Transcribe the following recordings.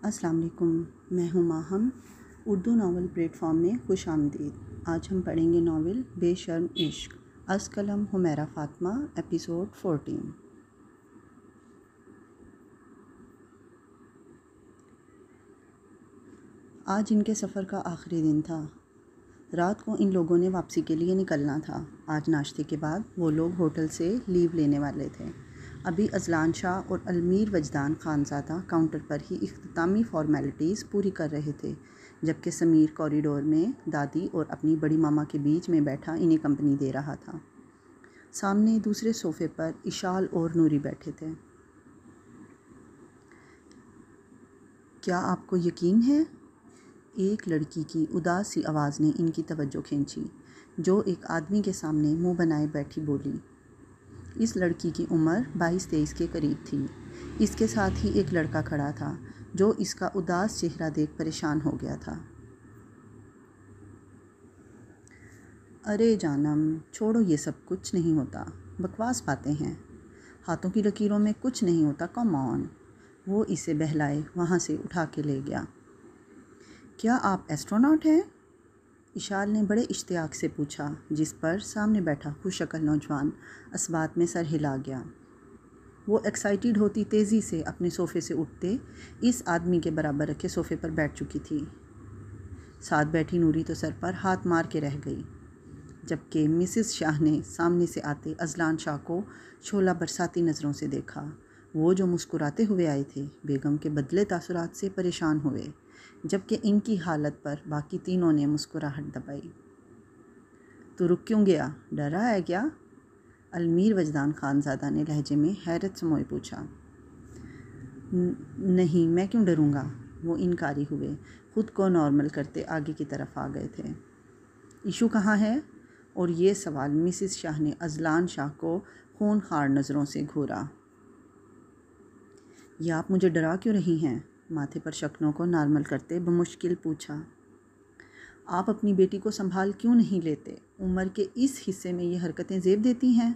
السلام علیکم، میں ہوں ماہم۔ اردو ناول پلیٹ فارم میں خوش آمدید۔ آج ہم پڑھیں گے ناول بے شرم عشق، از قلم حمیرہ فاطمہ، ایپیسوڈ 14۔ آج ان کے سفر کا آخری دن تھا۔ رات کو ان لوگوں نے واپسی کے لیے نکلنا تھا۔ آج ناشتے کے بعد وہ لوگ ہوٹل سے لیو لینے والے تھے۔ ابھی اذلان شاہ اور المیر وجدان خانزادہ کاؤنٹر پر ہی اختتامی فارمیلٹیز پوری کر رہے تھے، جبکہ سمیر کوریڈور میں دادی اور اپنی بڑی ماما کے بیچ میں بیٹھا انہیں کمپنی دے رہا تھا۔ سامنے دوسرے صوفے پر اشال اور نوری بیٹھے تھے۔ کیا آپ کو یقین ہے؟ ایک لڑکی کی اداس سی آواز نے ان کی توجہ کھینچی، جو ایک آدمی کے سامنے منہ بنائے بیٹھی بولی۔ اس لڑکی کی عمر 22-23 کے قریب تھی۔ اس کے ساتھ ہی ایک لڑکا کھڑا تھا، جو اس کا اداس چہرہ دیکھ پریشان ہو گیا تھا۔ ارے جانم، چھوڑو، یہ سب کچھ نہیں ہوتا، بکواس باتیں ہیں، ہاتھوں کی لکیروں میں کچھ نہیں ہوتا، کم آن۔ وہ اسے بہلائے وہاں سے اٹھا کے لے گیا۔ کیا آپ ایسٹروناٹ ہیں؟ اشال نے بڑے اشتیاق سے پوچھا، جس پر سامنے بیٹھا خوش شکل نوجوان اس بات میں سر ہلا گیا۔ وہ ایکسائٹیڈ ہوتی تیزی سے اپنے صوفے سے اٹھتے اس آدمی کے برابر رکھے صوفے پر بیٹھ چکی تھی۔ ساتھ بیٹھی نوری تو سر پر ہاتھ مار کے رہ گئی، جبکہ مسز شاہ نے سامنے سے آتے اذلان شاہ کو شعلہ برساتی نظروں سے دیکھا۔ وہ جو مسکراتے ہوئے آئے تھے، بیگم کے بدلے تاثرات سے پریشان ہوئے، جبکہ ان کی حالت پر باقی تینوں نے مسکراہٹ دبائی۔ تو رک کیوں گیا؟ ڈرا ہے کیا؟ المیر وجدان خانزادہ نے لہجے میں حیرت سموئے پوچھا۔ نہیں، میں کیوں ڈروں گا؟ وہ انکاری ہوئے، خود کو نارمل کرتے آگے کی طرف آ گئے تھے۔ ایشو کہاں ہے؟ اور یہ سوال مسز شاہ نے اذلان شاہ کو خون خوار نظروں سے گھورا۔ یہ آپ مجھے ڈرا کیوں رہی ہیں؟ ماتھے پر شکنوں کو نارمل کرتے بمشکل پوچھا۔ آپ اپنی بیٹی کو سنبھال کیوں نہیں لیتے؟ عمر کے اس حصے میں یہ حرکتیں زیب دیتی ہیں؟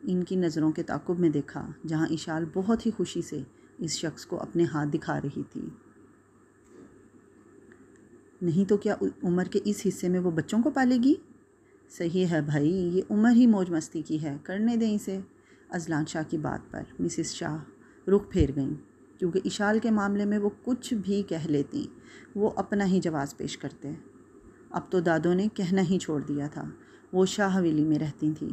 ان کی نظروں کے تعاقب میں دیکھا، جہاں اشال بہت ہی خوشی سے اس شخص کو اپنے ہاتھ دکھا رہی تھی۔ نہیں تو کیا عمر کے اس حصے میں وہ بچوں کو پالے گی؟ صحیح ہے بھائی، یہ عمر ہی موج مستی کی ہے، کرنے دیں اسے۔ اذلان شاہ کی بات پر مسز شاہ رخ پھیر گئیں، کیونکہ اشال کے معاملے میں وہ کچھ بھی کہہ لیتیں، وہ اپنا ہی جواز پیش کرتے۔ اب تو دادوں نے کہنا ہی چھوڑ دیا تھا۔ وہ شاہ حویلی میں رہتی تھیں،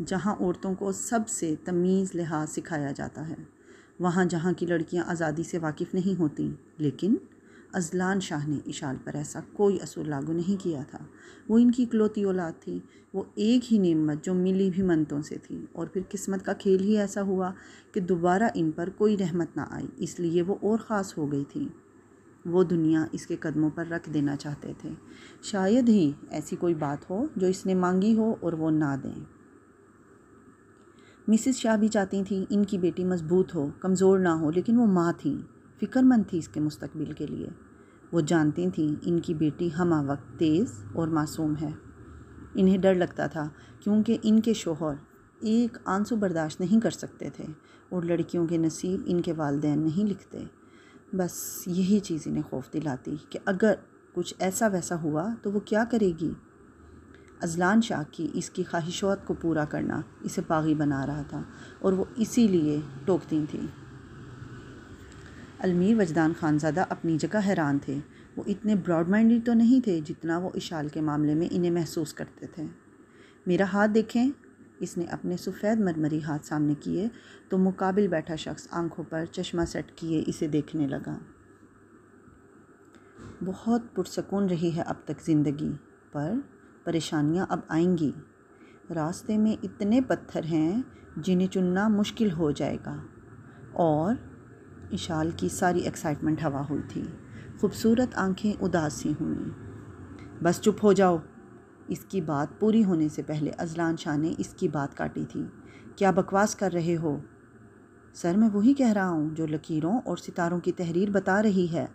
جہاں عورتوں کو سب سے تمیز لحاظ سکھایا جاتا ہے، وہاں جہاں کی لڑکیاں آزادی سے واقف نہیں ہوتیں۔ لیکن اذلان شاہ نے اشال پر ایسا کوئی اصول لاگو نہیں کیا تھا۔ وہ ان کی اکلوتی اولاد تھی، وہ ایک ہی نعمت جو ملی بھی منتوں سے تھی، اور پھر قسمت کا کھیل ہی ایسا ہوا کہ دوبارہ ان پر کوئی رحمت نہ آئی، اس لیے وہ اور خاص ہو گئی تھی۔ وہ دنیا اس کے قدموں پر رکھ دینا چاہتے تھے۔ شاید ہی ایسی کوئی بات ہو جو اس نے مانگی ہو اور وہ نہ دیں۔ مسز شاہ بھی چاہتی تھیں ان کی بیٹی مضبوط ہو، کمزور نہ ہو، لیکن وہ ماں تھیں، فکر مند تھی اس کے مستقبل کے لیے۔ وہ جانتی تھیں ان کی بیٹی ہمہ وقت تیز اور معصوم ہے۔ انہیں ڈر لگتا تھا، کیونکہ ان کے شوہر ایک آنسو برداشت نہیں کر سکتے تھے، اور لڑکیوں کے نصیب ان کے والدین نہیں لکھتے۔ بس یہی چیز انہیں خوف دلاتی کہ اگر کچھ ایسا ویسا ہوا تو وہ کیا کرے گی۔ اذلان شاہ کی اس کی خواہشات کو پورا کرنا اسے باغی بنا رہا تھا، اور وہ اسی لیے ٹوکتی تھیں۔ المیر وجدان خانزادہ اپنی جگہ حیران تھے۔ وہ اتنے براڈ مائنڈڈ تو نہیں تھے جتنا وہ اشال کے معاملے میں انہیں محسوس کرتے تھے۔ میرا ہاتھ دیکھیں۔ اس نے اپنے سفید مرمری ہاتھ سامنے کیے تو مقابل بیٹھا شخص آنکھوں پر چشمہ سیٹ کیے اسے دیکھنے لگا۔ بہت پرسکون رہی ہے اب تک زندگی، پر پریشانیاں اب آئیں گی۔ راستے میں اتنے پتھر ہیں جنہیں چننا مشکل ہو جائے گا۔ اور اشال کی ساری ایکسائٹمنٹ ہوا ہوئی تھی، خوبصورت آنکھیں اداس سی ہوئیں۔ بس چپ ہو جاؤ۔ اس کی بات پوری ہونے سے پہلے اذلان شاہ نے اس کی بات کاٹی تھی۔ کیا بکواس کر رہے ہو؟ سر، میں وہی کہہ رہا ہوں جو لکیروں اور ستاروں کی تحریر بتا رہی ہے۔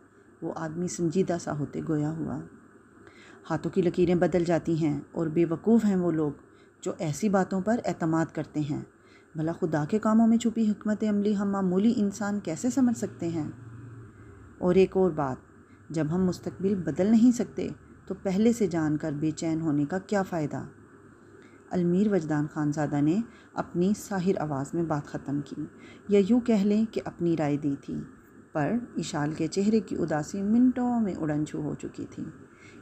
وہ آدمی سنجیدہ سا ہوتے گویا ہوا۔ ہاتھوں کی لکیریں بدل جاتی ہیں، اور بے وقوف ہیں وہ لوگ جو ایسی باتوں پر اعتماد کرتے ہیں۔ بھلا خدا کے کاموں میں چھپی حکمت عملی ہم معمولی انسان کیسے سمجھ سکتے ہیں؟ اور ایک اور بات، جب ہم مستقبل بدل نہیں سکتے تو پہلے سے جان کر بے چین ہونے کا کیا فائدہ؟ المیر وجدان خانزادہ نے اپنی ساحر آواز میں بات ختم کی، یا یوں کہہ لیں کہ اپنی رائے دی تھی، پر اشال کے چہرے کی اداسی منٹوں میں اڑن چھو ہو چکی تھی۔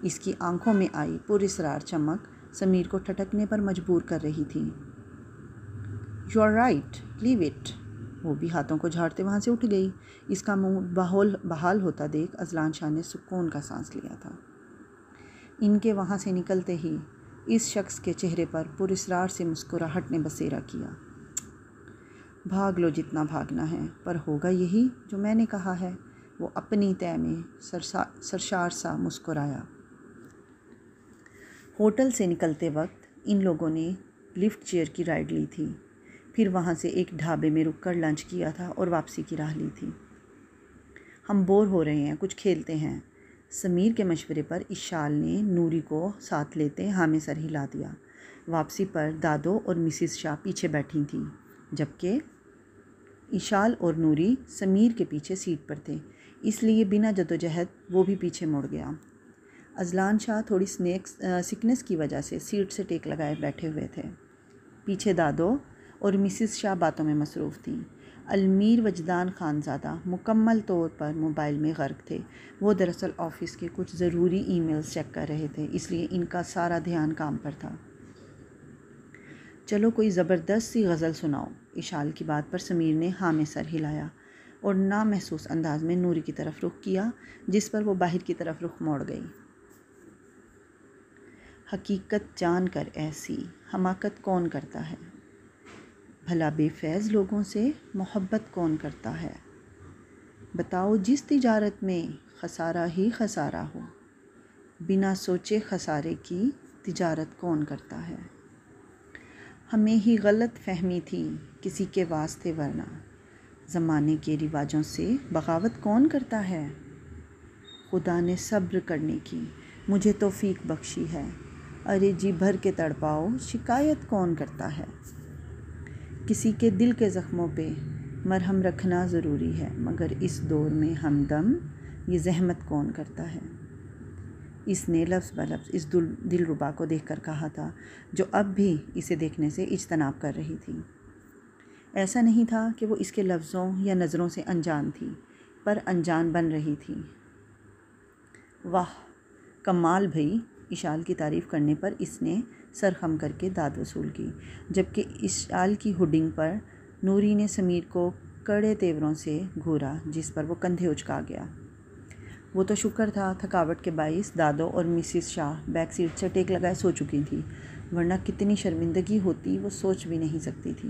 اس کی آنکھوں میں آئی پراسرار چمک سمیر کو ٹھٹکنے پر مجبور کر رہی تھی۔ "You are right, leave it". وہ بھی ہاتھوں کو جھاڑتے وہاں سے اٹھ گئی۔ اس کا منہ بحال ہوتا دیکھ اذلان شاہ نے سکون کا سانس لیا تھا۔ ان کے وہاں سے نکلتے ہی اس شخص کے چہرے پر پراسرار سے مسکراہٹ نے بسیرا کیا۔ "بھاگ لو جتنا بھاگنا ہے، پر ہوگا یہی جو میں نے کہا ہے"۔ وہ اپنی طے میں سرشار سا مسکرایا۔ ہوٹل سے نکلتے وقت ان لوگوں نے لفٹ چیئر کی رائڈ لی تھی، پھر وہاں سے ایک ڈھابے میں رک کر لنچ کیا تھا اور واپسی کی راہ لی تھی۔ "ہم بور ہو رہے ہیں، کچھ کھیلتے ہیں"۔ سمیر کے مشورے پر اشال نے نوری کو ساتھ لیتے ہاں میں سر ہلا دیا۔ واپسی پر دادو اور مسز شاہ پیچھے بیٹھی تھیں، جبکہ اشال اور نوری سمیر کے پیچھے سیٹ پر تھے، اس لیے بنا جدوجہد وہ بھی پیچھے مڑ گیا۔ اذلان شاہ تھوڑی سکنس کی وجہ سے سیٹ سے ٹیک لگائے بیٹھے ہوئے تھے۔ پیچھے دادو اور مسز شاہ باتوں میں مصروف تھیں۔ المیر وجدان خانزادہ مکمل طور پر موبائل میں غرق تھے۔ وہ دراصل آفس کے کچھ ضروری ای میلز چیک کر رہے تھے، اس لیے ان کا سارا دھیان کام پر تھا۔ "چلو کوئی زبردست سی غزل سناؤ"۔ اشال کی بات پر سمیر نے ہاں میں سر ہلایا اور نامحسوس انداز میں نوری کی طرف رخ کیا، جس پر وہ باہر کی طرف رخ موڑ گئی۔ "حقیقت جان کر ایسی حماقت کون کرتا ہے، بھلا بے فیض لوگوں سے محبت کون کرتا ہے، بتاؤ جس تجارت میں خسارہ ہی خسارہ ہو، بنا سوچے خسارے کی تجارت کون کرتا ہے، ہمیں ہی غلط فہمی تھی کسی کے واسطے ورنہ، زمانے کے رواجوں سے بغاوت کون کرتا ہے، خدا نے صبر کرنے کی مجھے توفیق بخشی ہے، ارے جی بھر کے تڑپاؤ شکایت کون کرتا ہے، کسی کے دل کے زخموں پہ مرہم رکھنا ضروری ہے، مگر اس دور میں ہمدم یہ زحمت کون کرتا ہے"۔ اس نے لفظ بلفظ اس دلربا کو دیکھ کر کہا تھا، جو اب بھی اسے دیکھنے سے اجتناب کر رہی تھی۔ ایسا نہیں تھا کہ وہ اس کے لفظوں یا نظروں سے انجان تھی، پر انجان بن رہی تھی۔ "واہ کمال بھئی"۔ اشال کی تعریف کرنے پر اس نے سر خم کر کے داد وصول کی، جبکہ اشال کی ہوڈنگ پر نوری نے سمیر کو کڑے تیوروں سے گھورا، جس پر وہ کندھے اچکا گیا۔ وہ تو شکر تھا تھکاوٹ کے باعث دادو اور مسز شاہ بیک سیٹ سے ٹیک لگائے سو چکی تھیں، ورنہ کتنی شرمندگی ہوتی وہ سوچ بھی نہیں سکتی تھی۔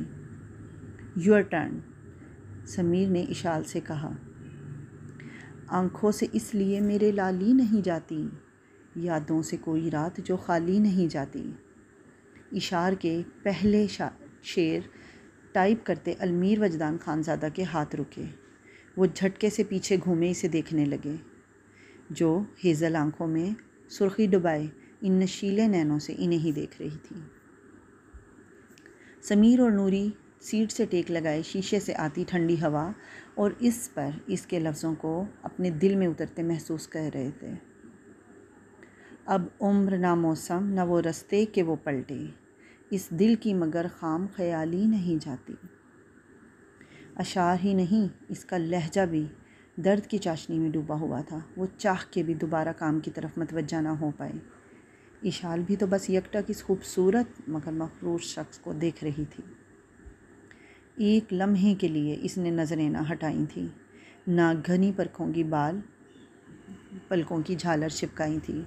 "Your turn". سمیر نے اشال سے کہا۔ "آنکھوں سے اس لیے میرے لالی نہیں جاتی، یادوں سے کوئی رات جو خالی نہیں جاتی"۔ اشار کے پہلے شعر ٹائپ کرتے المیر وجدان خانزادہ کے ہاتھ رکے۔ وہ جھٹکے سے پیچھے گھومے اسے دیکھنے لگے، جو ہیزل آنکھوں میں سرخی ڈبائے ان نشیلے نینوں سے انہیں ہی دیکھ رہی تھی۔ سمیر اور نوری سیٹ سے ٹیک لگائے شیشے سے آتی ٹھنڈی ہوا اور اس پر اس کے لفظوں کو اپنے دل میں اترتے محسوس کر رہے تھے۔ "اب عمر نہ موسم نہ وہ رستے کہ وہ پلٹے، اس دل کی مگر خام خیالی نہیں جاتی"۔ اشعار ہی نہیں، اس کا لہجہ بھی درد کی چاشنی میں ڈوبا ہوا تھا۔ وہ چاہ کے بھی دوبارہ کام کی طرف متوجہ نہ ہو پائی۔ اشال بھی تو بس یکٹک اس خوبصورت مگر مغرور شخص کو دیکھ رہی تھی۔ ایک لمحے کے لیے اس نے نظریں نہ ہٹائیں تھیں، نہ گھنی پلکوں کی جھالر چپکائی تھی۔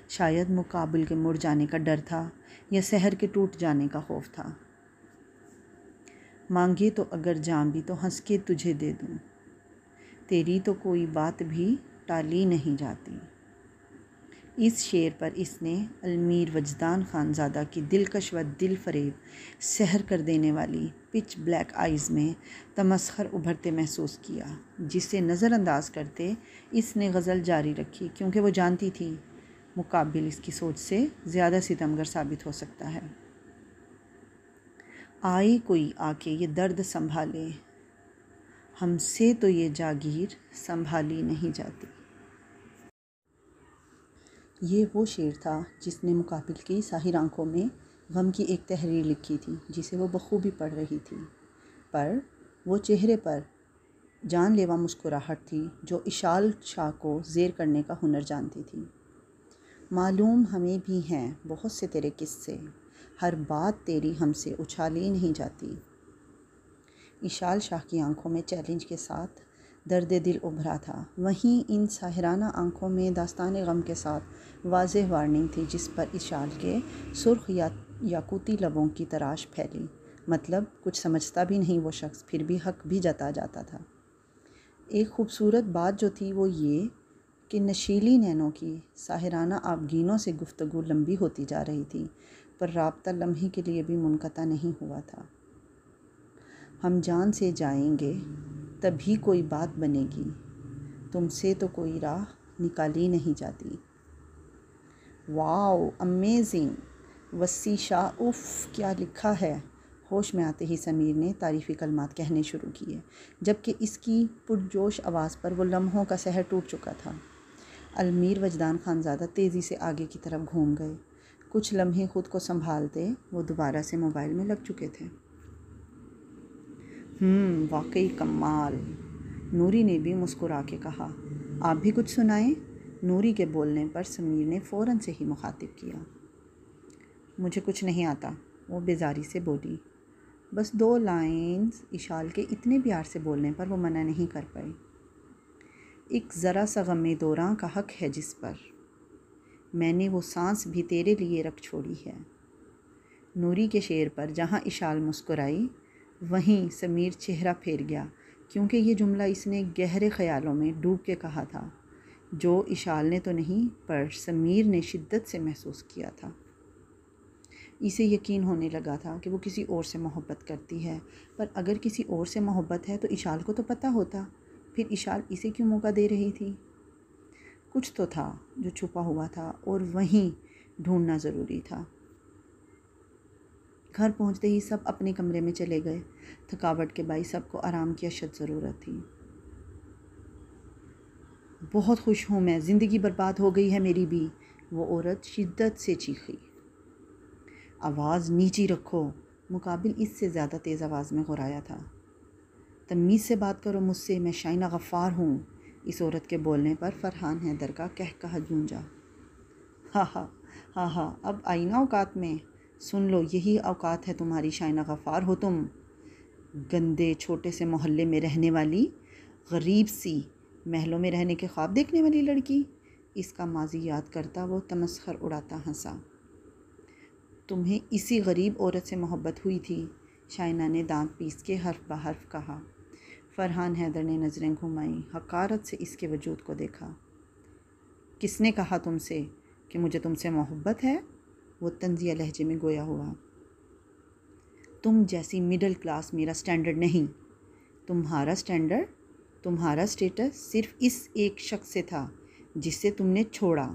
شاید مقابل کے مڑ جانے کا ڈر تھا یا سحر کے ٹوٹ جانے کا خوف تھا۔ "مانگے تو اگر جاں بھی تو ہنس کے تجھے دے دوں، تیری تو کوئی بات بھی ٹالی نہیں جاتی"۔ اس شعر پر اس نے المیر وجدان خانزادہ کی دلکش و دل فریب سحر کر دینے والی پچ بلیک آئیز میں تمسخر ابھرتے محسوس کیا، جسے نظر انداز کرتے اس نے غزل جاری رکھی، کیونکہ وہ جانتی تھی مقابل اس کی سوچ سے زیادہ ستمگر ثابت ہو سکتا ہے۔ "آئے کوئی آ کے یہ درد سنبھالے، ہم سے تو یہ جاگیر سنبھالی نہیں جاتی۔ یہ وہ شعر تھا جس نے مقابل کی ساحر آنکھوں میں غم کی ایک تحریر لکھی تھی جسے وہ بخوبی پڑھ رہی تھی، پر وہ چہرے پر جان لیوا مسکراہٹ تھی جو اشال شاہ کو زیر کرنے کا ہنر جانتی تھی۔ معلوم ہمیں بھی ہیں بہت سے تیرے قصے، ہر بات تیری ہم سے اچھالی نہیں جاتی۔ اشال شاہ کی آنکھوں میں چیلنج کے ساتھ درد دل ابھرا تھا، وہیں ان ساحرانہ آنکھوں میں داستان غم کے ساتھ واضح وارننگ تھی جس پر اشال کے سرخ یاقوتی لبوں کی تراش پھیلی۔ مطلب کچھ سمجھتا بھی نہیں وہ شخص، پھر بھی حق بھی جتا جاتا تھا۔ ایک خوبصورت بات جو تھی وہ یہ کہ نشیلی نینوں کی ساحرانہ آبگینوں سے گفتگو لمبی ہوتی جا رہی تھی، پر رابطہ لمحے کے لیے بھی منقطع نہیں ہوا تھا۔ ہم جان سے جائیں گے تبھی کوئی بات بنے گی، تم سے تو کوئی راہ نکالی نہیں جاتی۔ واو، امیزنگ! وسیع شاہ، اف کیا لکھا ہے! ہوش میں آتے ہی سمیر نے تعریفی کلمات کہنے شروع کیے، جبکہ اس کی پرجوش آواز پر وہ لمحوں کا سحر ٹوٹ چکا تھا۔ المیر وجدان خانزادہ تیزی سے آگے کی طرف گھوم گئے۔ کچھ لمحے خود کو سنبھالتے وہ دوبارہ سے موبائل میں لگ چکے تھے۔ واقعی کمال، نوری نے بھی مسکرا کے کہا۔ آپ بھی کچھ سنائیں؟ نوری کے بولنے پر سمیر نے فوراً سے ہی مخاطب کیا۔ مجھے کچھ نہیں آتا، وہ بیزاری سے بولی۔ بس 2 لائنز۔ اشال کے اتنے پیار سے بولنے پر وہ منع نہیں کر پائی۔ ایک ذرا سا غم دوراں کا حق ہے جس پر میں نے وہ سانس بھی تیرے لیے رکھ چھوڑی ہے۔ نوری کے شعر پر جہاں اشال مسکرائی، وہیں سمیر چہرہ پھیر گیا، کیونکہ یہ جملہ اس نے گہرے خیالوں میں ڈوب کے کہا تھا، جو اشال نے تو نہیں پر سمیر نے شدت سے محسوس کیا تھا۔ اسے یقین ہونے لگا تھا کہ وہ کسی اور سے محبت کرتی ہے، پر اگر کسی اور سے محبت ہے تو اشال کو تو پتہ ہوتا، پھر اشال اسے کیوں موقع دے رہی تھی؟ کچھ تو تھا جو چھپا ہوا تھا اور وہیں ڈھونڈنا ضروری تھا۔ گھر پہنچتے ہی سب اپنے کمرے میں چلے گئے۔ تھکاوٹ کے باعث سب کو آرام کی اشد ضرورت تھی۔ بہت خوش ہوں میں، زندگی برباد ہو گئی ہے میری بھی، وہ عورت شدت سے چیخی۔ آواز نیچی رکھو، مقابل اس سے زیادہ تیز آواز میں غرایا تھا۔ تمیز سے بات کرو مجھ سے، میں شائنہ غفار ہوں۔ اس عورت کے بولنے پر فرحان حیدر کا قہقہہ گونجا۔ ہاں ہاں ہاں ہاں، اب آئی نا اوقات میں، سن لو یہی اوقات ہے تمہاری، شائنہ غفار ہو تم، گندے چھوٹے سے محلے میں رہنے والی، غریب سی، محلوں میں رہنے کے خواب دیکھنے والی لڑکی۔ اس کا ماضی یاد کرتا وہ تمسخر اڑاتا ہنسا۔ تمہیں اسی غریب عورت سے محبت ہوئی تھی، شائنہ نے دانت پیس کے حرف بہ حرف کہا۔ فرحان حیدر نے نظریں گھمائیں، حقارت سے اس کے وجود کو دیکھا۔ کس نے کہا تم سے کہ مجھے تم سے محبت ہے؟ وہ طنزیہ لہجے میں گویا ہوا۔ تم جیسی مڈل کلاس میرا سٹینڈرڈ نہیں۔ تمہارا سٹینڈرڈ، تمہارا سٹیٹس صرف اس ایک شخص سے تھا جس سے تم نے چھوڑا،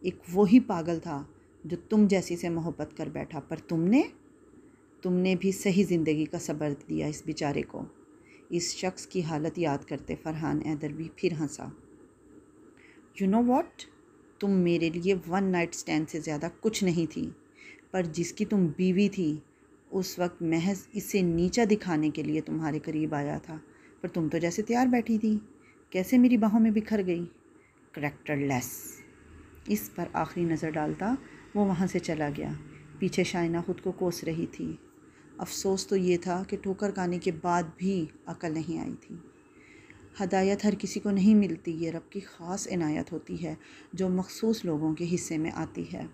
ایک وہی پاگل تھا جو تم جیسی سے محبت کر بیٹھا، پر تم نے بھی صحیح زندگی کا صبر دیا اس بیچارے کو۔ اس شخص کی حالت یاد کرتے فرحان حیدر بھی پھر ہنسا۔ یو نو واٹ، تم میرے لیے 1 نائٹ اسٹینڈ سے زیادہ کچھ نہیں تھی، پر جس کی تم بیوی تھی اس وقت محض اسے نیچا دکھانے کے لیے تمہارے قریب آیا تھا، پر تم تو جیسے تیار بیٹھی تھی، کیسے میری باہوں میں بکھر گئی، کریکٹر لیس۔ اس پر آخری نظر ڈالتا وہ وہاں سے چلا گیا۔ پیچھے شائنہ خود کو کوس رہی تھی۔ افسوس تو یہ تھا کہ ٹھوکر کھانے کے بعد بھی عقل نہیں آئی تھی۔ ہدایت ہر کسی کو نہیں ملتی، یہ رب کی خاص عنایت ہوتی ہے جو مخصوص لوگوں کے حصے میں آتی ہے۔